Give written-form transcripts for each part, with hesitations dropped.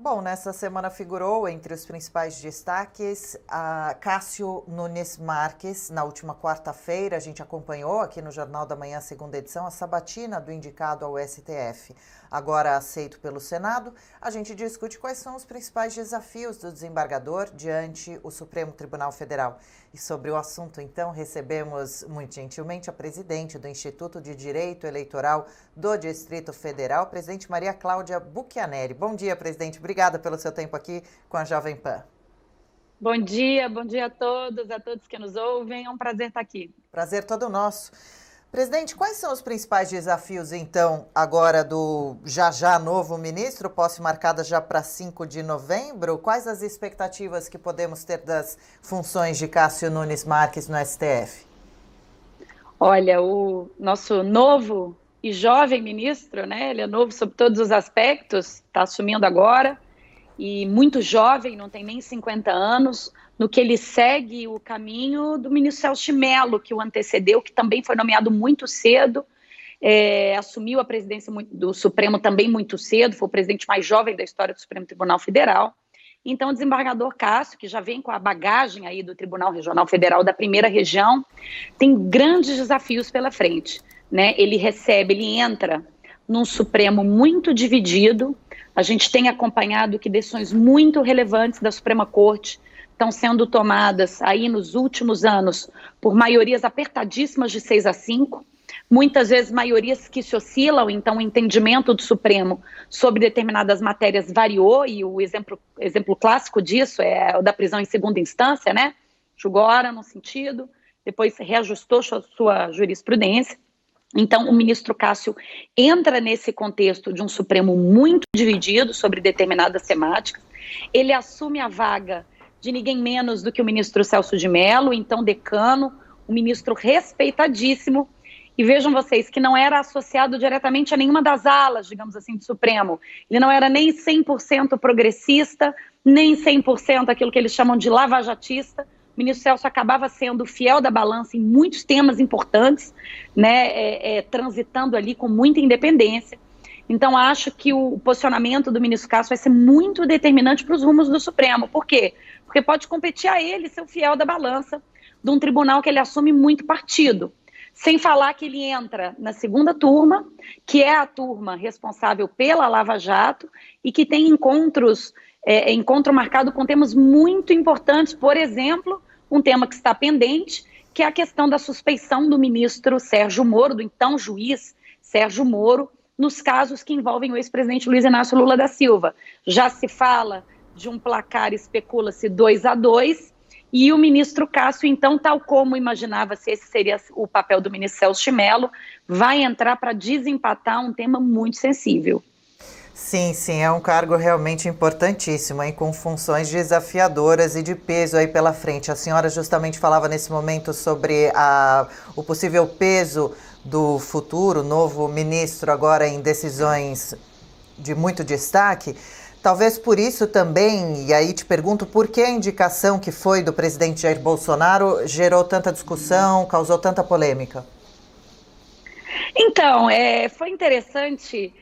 Bom, nessa semana figurou entre os principais destaques a Cássio Nunes Marques. Na última quarta-feira, a gente acompanhou aqui no Jornal da Manhã, segunda edição, a sabatina do indicado ao STF. Agora aceito pelo Senado, a gente discute quais são os principais desafios do desembargador diante o Supremo Tribunal Federal. E sobre o assunto, então, recebemos muito gentilmente a presidente do Instituto de Direito Eleitoral do Distrito Federal, presidente Maria Cláudia Buchianeri. Bom dia, presidente. Obrigada pelo seu tempo aqui com a Jovem Pan. Bom dia a todos que nos ouvem. É um prazer estar aqui. Prazer todo nosso. Presidente, quais são os principais desafios, então, agora do já novo ministro, posse marcada já para 5 de novembro? Quais as expectativas que podemos ter das funções de Cássio Nunes Marques no STF? Olha, o nosso novo e jovem ministro, né? Ele é novo sob todos os aspectos, está assumindo agora, e muito jovem, não tem nem 50 anos, no que ele segue o caminho do ministro Celso de Mello, que o antecedeu, que também foi nomeado muito cedo, assumiu a presidência do Supremo também muito cedo, foi o presidente mais jovem da história do Supremo Tribunal Federal. Então, o desembargador Cássio, que já vem com a bagagem aí do Tribunal Regional Federal da primeira região, tem grandes desafios pela frente, né? Ele entra num Supremo muito dividido. A gente tem acompanhado que decisões muito relevantes da Suprema Corte estão sendo tomadas aí nos últimos anos por maiorias apertadíssimas de 6-5, muitas vezes maiorias que se oscilam, então o entendimento do Supremo sobre determinadas matérias variou, e o exemplo clássico disso é o da prisão em segunda instância, né? Julgou ora num sentido, depois reajustou sua jurisprudência. Então, o ministro Cássio entra nesse contexto de um Supremo muito dividido sobre determinadas temáticas. Ele assume a vaga de ninguém menos do que o ministro Celso de Mello, então decano, um ministro respeitadíssimo. E vejam vocês que não era associado diretamente a nenhuma das alas, digamos assim, do Supremo. Ele não era nem 100% progressista, nem 100% aquilo que eles chamam de lavajatista. O ministro Celso acabava sendo fiel da balança em muitos temas importantes, né, transitando ali com muita independência. Então, acho que o posicionamento do ministro Cássio vai ser muito determinante para os rumos do Supremo. Por quê? Porque pode competir a ele ser o fiel da balança de um tribunal que ele assume muito partido. Sem falar que ele entra na segunda turma, que é a turma responsável pela Lava Jato e que tem encontro marcado com temas muito importantes. Por exemplo, um tema que está pendente, que é a questão da suspeição do ministro Sérgio Moro, do então juiz Sérgio Moro, nos casos que envolvem o ex-presidente Luiz Inácio Lula da Silva. Já se fala de um placar, especula-se 2-2, e o ministro Cássio, então, tal como imaginava-se esse seria o papel do ministro Celso de Mello, vai entrar para desempatar um tema muito sensível. Sim, é um cargo realmente importantíssimo, hein, com funções desafiadoras e de peso aí pela frente. A senhora justamente falava nesse momento sobre o possível peso do futuro novo ministro agora em decisões de muito destaque. Talvez por isso também, e aí te pergunto, por que a indicação que foi do presidente Jair Bolsonaro gerou tanta discussão, causou tanta polêmica? Então, foi interessante.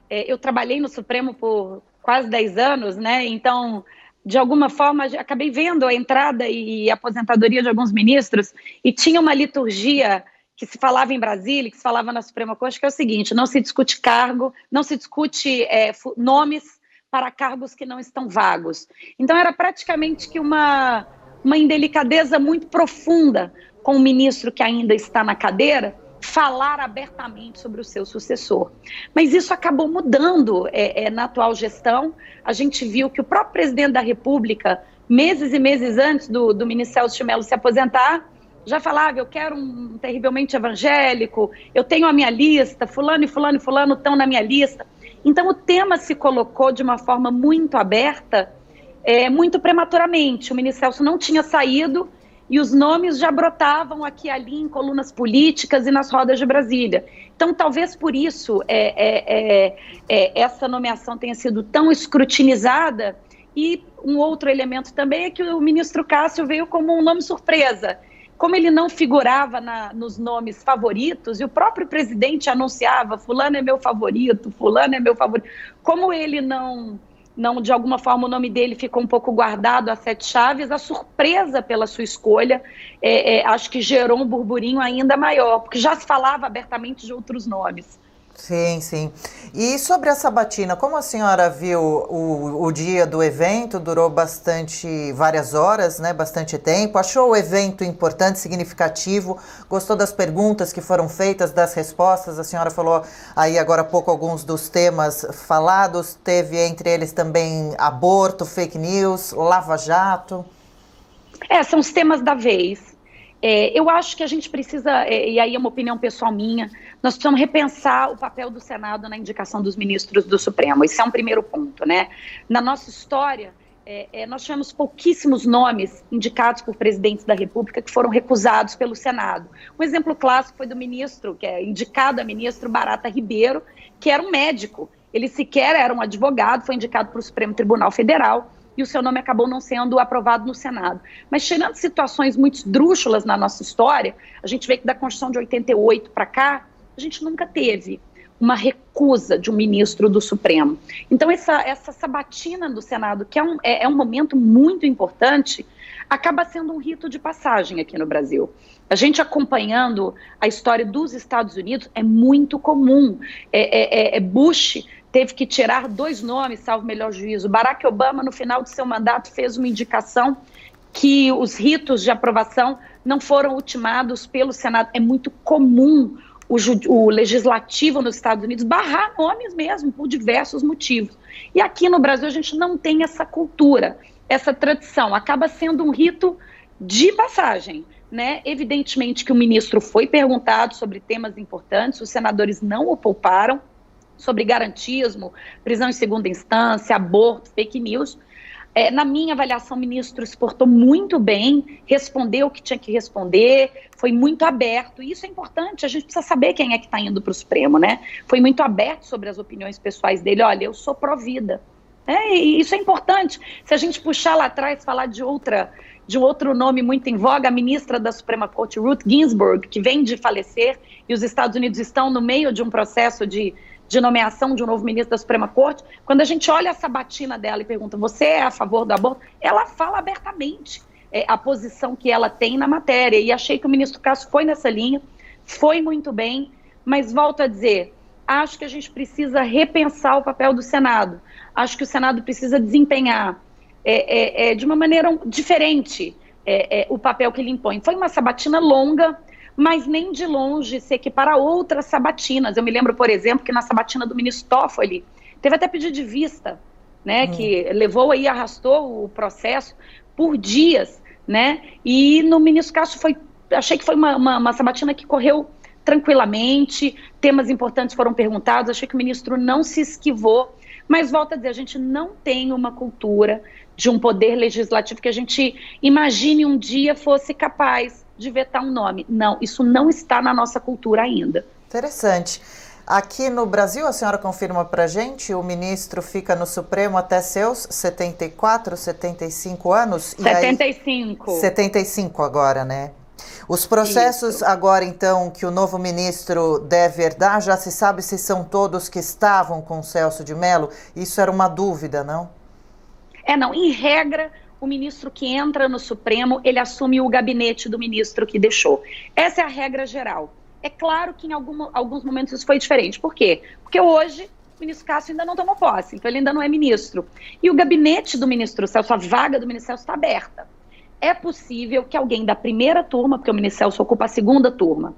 Eu trabalhei no Supremo por quase 10 anos, né? Então, de alguma forma, acabei vendo a entrada e a aposentadoria de alguns ministros, e tinha uma liturgia que se falava em Brasília, que se falava na Suprema Corte, que é o seguinte: não se discute cargo, não se discute nomes para cargos que não estão vagos. Então, era praticamente que uma indelicadeza muito profunda com o ministro que ainda está na cadeira, falar abertamente sobre o seu sucessor. Mas isso acabou mudando na atual gestão. A gente viu que o próprio presidente da República, meses e meses antes do ministro Celso de Mello se aposentar, já falava: eu quero um terrivelmente evangélico, eu tenho a minha lista, fulano e fulano e fulano estão na minha lista. Então, o tema se colocou de uma forma muito aberta, muito prematuramente. O ministro Celso não tinha saído e os nomes já brotavam aqui e ali em colunas políticas e nas rodas de Brasília. Então, talvez por isso essa nomeação tenha sido tão escrutinizada. E um outro elemento também é que o ministro Cássio veio como um nome surpresa. Como ele não figurava nos nomes favoritos, e o próprio presidente anunciava: fulano é meu favorito, fulano é meu favorito. Como ele não não, de alguma forma o nome dele ficou um pouco guardado a sete chaves. A surpresa pela sua escolha, acho que gerou um burburinho ainda maior, porque já se falava abertamente de outros nomes. Sim, sim. E sobre a sabatina, como a senhora viu o dia do evento? Durou várias horas, né? Bastante tempo. Achou o evento importante, significativo? Gostou das perguntas que foram feitas, das respostas? A senhora falou aí agora há pouco alguns dos temas falados. Teve entre eles também aborto, fake news, lava-jato. São os temas da vez. Eu acho que a gente precisa, e aí é uma opinião pessoal minha, nós precisamos repensar o papel do Senado na indicação dos ministros do Supremo. Esse é um primeiro ponto, né? Na nossa história, nós tivemos pouquíssimos nomes indicados por presidentes da República que foram recusados pelo Senado. Um exemplo clássico foi do ministro, que é indicado a ministro Barata Ribeiro, que era um médico. Ele sequer era um advogado, foi indicado para o Supremo Tribunal Federal, e o seu nome acabou não sendo aprovado no Senado. Mas tirando situações muito esdrúxulas na nossa história, a gente vê que da Constituição de 88 para cá, a gente nunca teve uma recusa de um ministro do Supremo. Então essa sabatina do Senado, que é um momento muito importante, acaba sendo um rito de passagem aqui no Brasil. A gente acompanhando a história dos Estados Unidos, é muito comum. Bush teve que tirar 2 nomes, salvo melhor juízo. Barack Obama, no final de seu mandato, fez uma indicação que os ritos de aprovação não foram ultimados pelo Senado. É muito comum o legislativo nos Estados Unidos barrar nomes mesmo, por diversos motivos. E aqui no Brasil a gente não tem essa cultura, essa tradição. Acaba sendo um rito de passagem, né? Evidentemente que o ministro foi perguntado sobre temas importantes, os senadores não o pouparam, sobre garantismo, prisão em segunda instância, aborto, fake news. Na minha avaliação, o ministro se portou muito bem, respondeu o que tinha que responder, foi muito aberto. E isso é importante, a gente precisa saber quem é que está indo para o Supremo, né? Foi muito aberto sobre as opiniões pessoais dele. Olha, eu sou pró-vida. E isso é importante. Se a gente puxar lá atrás, falar de um outro nome muito em voga, a ministra da Suprema Corte, Ruth Ginsburg, que vem de falecer, e os Estados Unidos estão no meio de um processo de nomeação de um novo ministro da Suprema Corte. Quando a gente olha a sabatina dela e pergunta, você é a favor do aborto? Ela fala abertamente a posição que ela tem na matéria, e achei que o ministro Cássio foi nessa linha, foi muito bem, mas volto a dizer, acho que a gente precisa repensar o papel do Senado, acho que o Senado precisa desempenhar de uma maneira diferente o papel que ele impõe. Foi uma sabatina longa, mas nem de longe se equipara a outras sabatinas. Eu me lembro, por exemplo, que na sabatina do ministro Toffoli, teve até pedido de vista, né, que levou aí, arrastou o processo por dias, né, e no ministro Cássio achei que foi uma sabatina que correu tranquilamente, temas importantes foram perguntados, achei que o ministro não se esquivou, mas volto a dizer, a gente não tem uma cultura de um poder legislativo que a gente imagine um dia fosse capaz de vetar um nome. Não, isso não está na nossa cultura ainda. Interessante. Aqui no Brasil, a senhora confirma para a gente, o ministro fica no Supremo até seus 74, 75 anos? 75. 75 agora, né? Os processos Isso. Agora, então, que o novo ministro deve herdar, já se sabe se são todos que estavam com o Celso de Mello? Isso era uma dúvida, não? Não. Em regra, o ministro que entra no Supremo, ele assume o gabinete do ministro que deixou. Essa é a regra geral. É claro que em alguns momentos isso foi diferente. Por quê? Porque hoje o ministro Cássio ainda não tomou posse, então ele ainda não é ministro. E o gabinete do ministro Celso, a vaga do ministro Celso está aberta. É possível que alguém da primeira turma, porque o ministro Celso ocupa a segunda turma,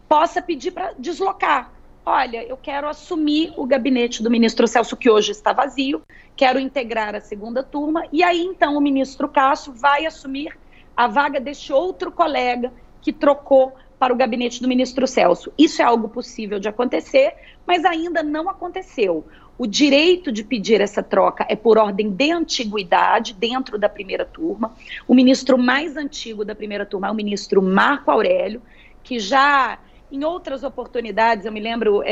possa pedir para deslocar. Olha, eu quero assumir o gabinete do ministro Celso, que hoje está vazio, quero integrar a segunda turma, e aí então o ministro Cássio vai assumir a vaga deste outro colega que trocou para o gabinete do ministro Celso. Isso é algo possível de acontecer, mas ainda não aconteceu. O direito de pedir essa troca é por ordem de antiguidade dentro da primeira turma. O ministro mais antigo da primeira turma é o ministro Marco Aurélio, que já em outras oportunidades, eu me lembro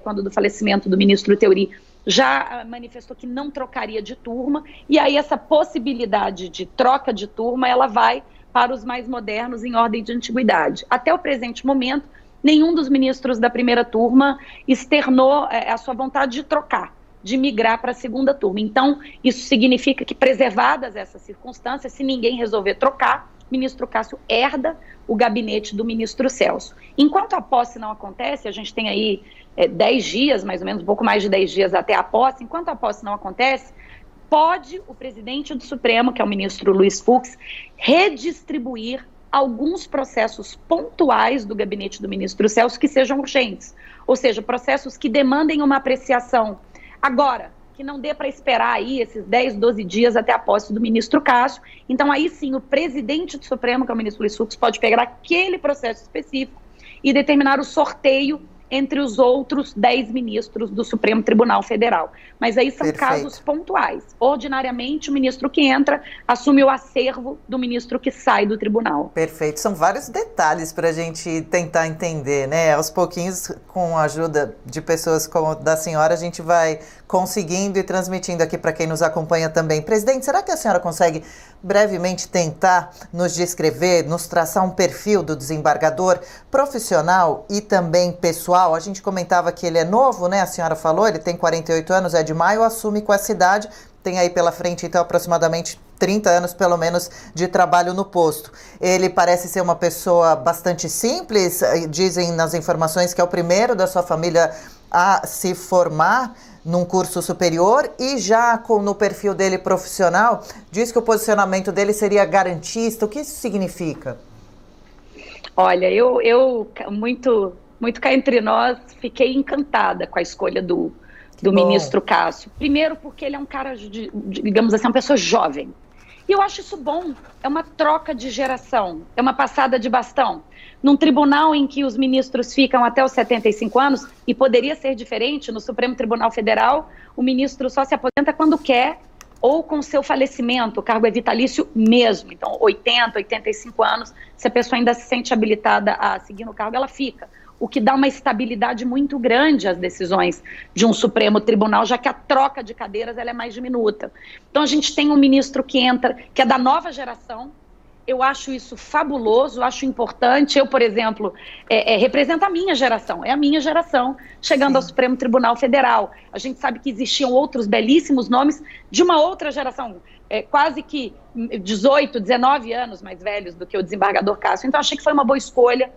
quando do falecimento do ministro Teori, já manifestou que não trocaria de turma, e aí essa possibilidade de troca de turma, ela vai para os mais modernos em ordem de antiguidade. Até o presente momento, nenhum dos ministros da primeira turma externou a sua vontade de trocar, de migrar para a segunda turma. Então, isso significa que, preservadas essas circunstâncias, se ninguém resolver trocar, o ministro Cássio herda o gabinete do ministro Celso. Enquanto a posse não acontece, a gente tem aí 10 dias, mais ou menos, um pouco mais de 10 dias até a posse, enquanto a posse não acontece, pode o presidente do Supremo, que é o ministro Luiz Fux, redistribuir alguns processos pontuais do gabinete do ministro Celso que sejam urgentes, ou seja, processos que demandem uma apreciação agora, que não dê para esperar aí esses 10, 12 dias até a posse do ministro Cássio. Então aí sim o presidente do Supremo, que é o ministro Luiz Fux, pode pegar aquele processo específico e determinar o sorteio entre os outros 10 ministros do Supremo Tribunal Federal. Mas aí são casos pontuais. Ordinariamente, o ministro que entra assume o acervo do ministro que sai do tribunal. Perfeito. São vários detalhes para a gente tentar entender, né? Aos pouquinhos, com a ajuda de pessoas como da senhora, a gente vai conseguindo e transmitindo aqui para quem nos acompanha também. Presidente, será que a senhora consegue brevemente tentar nos descrever, nos traçar um perfil do desembargador profissional e também pessoal? A gente comentava que ele é novo, né? A senhora falou, ele tem 48 anos, é de maio, assume com a cidade, tem aí pela frente, então, aproximadamente 30 anos, pelo menos, de trabalho no posto. Ele parece ser uma pessoa bastante simples, dizem nas informações que é o primeiro da sua família a se formar num curso superior e já no perfil dele profissional, diz que o posicionamento dele seria garantista. O que isso significa? Olha, eu muito cá entre nós, fiquei encantada com a escolha do ministro Cássio. Primeiro porque ele é um cara, digamos assim, uma pessoa jovem. E eu acho isso bom, é uma troca de geração, é uma passada de bastão. Num tribunal em que os ministros ficam até os 75 anos, e poderia ser diferente, no Supremo Tribunal Federal, o ministro só se aposenta quando quer, ou com seu falecimento, o cargo é vitalício mesmo. Então, 80, 85 anos, se a pessoa ainda se sente habilitada a seguir no cargo, ela fica. O que dá uma estabilidade muito grande às decisões de um Supremo Tribunal, já que a troca de cadeiras ela é mais diminuta. Então a gente tem um ministro que entra, que é da nova geração. Eu acho isso fabuloso, acho importante. Eu, por exemplo, represento a minha geração, é a minha geração chegando ao Supremo Tribunal Federal. A gente sabe que existiam outros belíssimos nomes de uma outra geração, quase que 18, 19 anos mais velhos do que o desembargador Cássio. Então achei que foi uma boa escolha.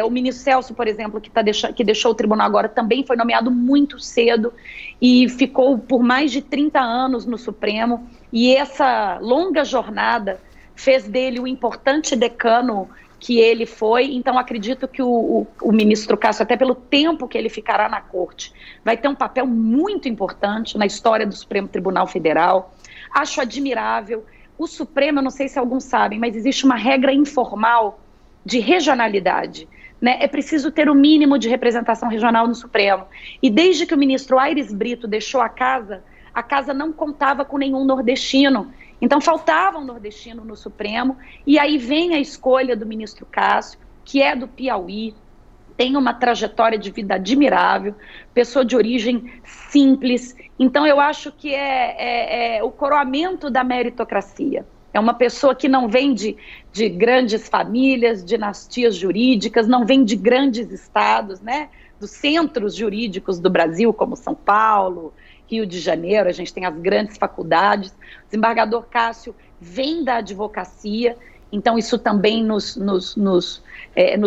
O ministro Celso, por exemplo, que deixou o tribunal agora, também foi nomeado muito cedo e ficou por mais de 30 anos no Supremo, e essa longa jornada fez dele o importante decano que ele foi. Então acredito que o ministro Cássio, até pelo tempo que ele ficará na corte, vai ter um papel muito importante na história do Supremo Tribunal Federal. Acho admirável. O Supremo, eu não sei se alguns sabem, mas existe uma regra informal de regionalidade, né? É preciso ter o mínimo de representação regional no Supremo. E desde que o ministro Aires Brito deixou a casa não contava com nenhum nordestino. Então faltava um nordestino no Supremo, e aí vem a escolha do ministro Cássio, que é do Piauí, tem uma trajetória de vida admirável, pessoa de origem simples. Então eu acho que é o coroamento da meritocracia. É uma pessoa que não vem de grandes famílias, dinastias jurídicas, não vem de grandes estados, né? Dos centros jurídicos do Brasil, como São Paulo, Rio de Janeiro, a gente tem as grandes faculdades. O desembargador Cássio vem da advocacia, então isso também nos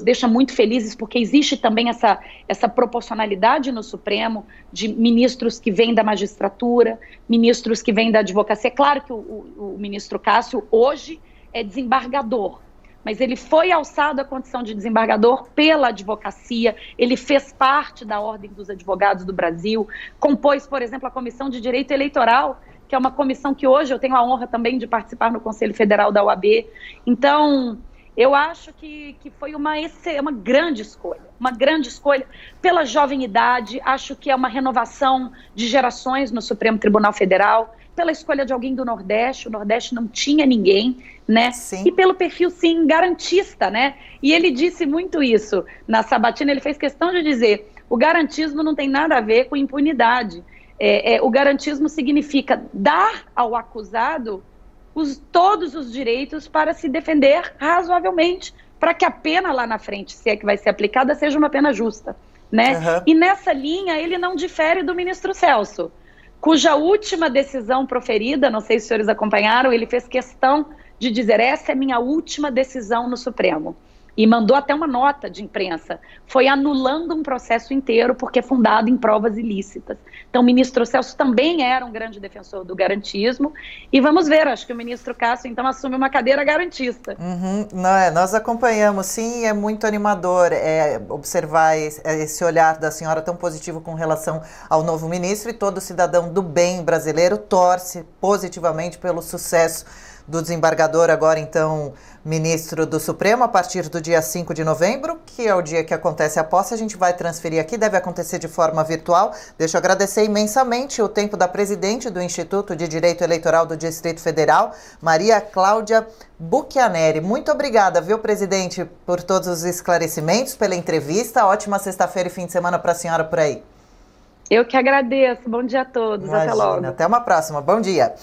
deixa muito felizes, porque existe também essa proporcionalidade no Supremo de ministros que vêm da magistratura, ministros que vêm da advocacia. É claro que o ministro Cássio hoje é desembargador, mas ele foi alçado à condição de desembargador pela advocacia, ele fez parte da Ordem dos Advogados do Brasil, compôs, por exemplo, a Comissão de Direito Eleitoral, que é uma comissão que hoje eu tenho a honra também de participar no Conselho Federal da OAB. Então, eu acho que foi uma grande escolha pela jovem idade. Acho que é uma renovação de gerações no Supremo Tribunal Federal, pela escolha de alguém do Nordeste. O Nordeste não tinha ninguém, né? Sim. E pelo perfil, sim, garantista, né? E ele disse muito isso na sabatina, ele fez questão de dizer: o garantismo não tem nada a ver com impunidade. O garantismo significa dar ao acusado todos os direitos para se defender razoavelmente, para que a pena lá na frente, se é que vai ser aplicada, seja uma pena justa. né? Uhum. E nessa linha ele não difere do ministro Celso, cuja última decisão proferida, não sei se os senhores acompanharam, ele fez questão de dizer: essa é minha última decisão no Supremo. E mandou até uma nota de imprensa, foi anulando um processo inteiro porque é fundado em provas ilícitas. Então o ministro Celso também era um grande defensor do garantismo, e vamos ver, acho que o ministro Cássio então assume uma cadeira garantista. Nós acompanhamos, sim, é muito animador observar esse olhar da senhora tão positivo com relação ao novo ministro, e todo cidadão do bem brasileiro torce positivamente pelo sucesso do desembargador, agora então ministro do Supremo, a partir do dia 5 de novembro, que é o dia que acontece a posse. A gente vai transferir aqui, deve acontecer de forma virtual. Deixa eu agradecer imensamente o tempo da presidente do Instituto de Direito Eleitoral do Distrito Federal, Maria Cláudia Buchianeri. Muito obrigada, viu, presidente, por todos os esclarecimentos, pela entrevista. Ótima sexta-feira e fim de semana para a senhora por aí. Eu que agradeço. Bom dia a todos. Imagina. Até logo. Até uma próxima. Bom dia.